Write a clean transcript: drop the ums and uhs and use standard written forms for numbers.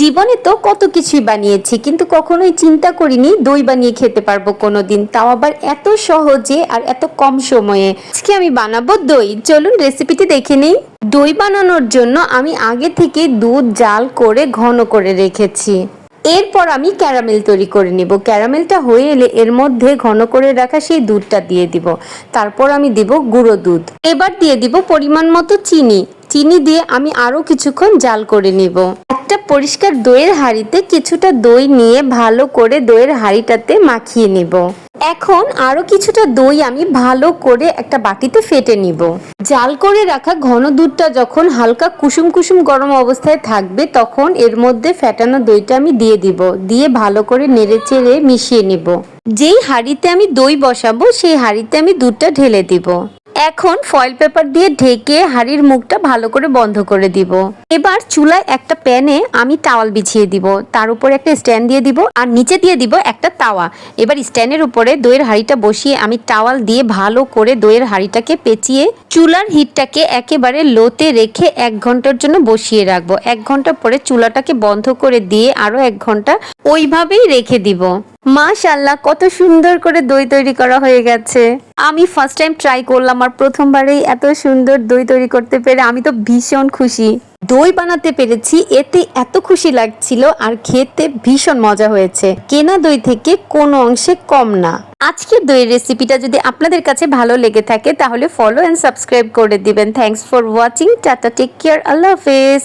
জীবনে তো কত কিছুই বানিয়েছি, কিন্তু কখনোই চিন্তা করিনি দই বানিয়ে খেতে পারবো কোনোদিন, তাও আবার এত সহজে আর এত কম সময়ে। আজকে আমি বানাবো দই। চলুন রেসিপিটি দেখে নিই। দই বানানোর জন্য আমি আগে থেকে দুধ জাল করে ঘন করে রেখেছি। এরপর আমি ক্যারামেল তৈরি করে নিব। ক্যারামেলটা হয়ে এলে এর মধ্যে ঘন করে রাখা সেই দুধটা দিয়ে দিব। তারপর আমি দিব গুঁড়ো দুধ। এবার দিয়ে দিব পরিমাণ মতো চিনি। চিনি দিয়ে আমি আরো কিছুক্ষণ জাল করে নিব। একটা পরিষ্কার দইয়ের হাঁড়িতে কিছুটা দই নিয়ে ভালো করে দইয়ের হাঁড়িটাতে মাখিয়ে নিব। এখন আরো কিছুটা দই আমি ভালো করে একটা বাটিতে ফেটে নিব। জাল করে রাখা ঘন দুধটা যখন হালকা কুসুম কুসুম গরম অবস্থায় থাকবে, তখন এর মধ্যে ফেটানো দইটা আমি দিয়ে দিব। দিয়ে ভালো করে নেড়েচেড়ে মিশিয়ে নিব। যেই হাঁড়িতে আমি দই বসাবো সেই হাঁড়িতে আমি দুধটা ঢেলে দিব। এখন ফয়েল পেপার দিয়ে ঢেকে হাঁড়ির মুখটা ভালো করে বন্ধ করে দিব। এবার চুলায় একটা প্যানে আমি টাওয়াল বিছিয়ে দিব, তার উপরে একটা স্ট্যান্ড দিয়ে দিব আর নিচে দিয়ে দিব একটা তাওয়া। এবার স্ট্যান্ডের উপরে দইয়ের হাঁড়িটা বসিয়ে আমি টাওয়াল দিয়ে ভালো করে দইয়ের হাঁড়িটাকে পেঁচিয়ে চুলার হিটটাকে একেবারে লোতে রেখে 1 ঘন্টার জন্য বসিয়ে রাখবো। 1 ঘন্টা পরে চুলাটাকে বন্ধ করে দিয়ে আরো 1 ঘন্টা ওইভাবেই রেখে দিব। মাশাআল্লাহ, কত সুন্দর করে দই তৈরি করা হয়ে গেছে। আমি ফার্স্ট টাইম ট্রাই করলাম আর প্রথমবারেই এত সুন্দর দই তৈরি করতে পেরে আমি তো ভীষণ খুশি। দই বানাতে পেরেছি, এতে এত খুশি লাগছিল আর খেতে ভীষণ মজা হয়েছে। কেনা দই থেকে কোনো অংশে কম না। আজকের দইয়ের রেসিপিটা যদি আপনাদের কাছে ভালো লেগে থাকে তাহলে ফলো এন্ড সাবস্ক্রাইব করে দিবেন। Thanks for watching. Tata, take care, আল্লাহ হাফেজ।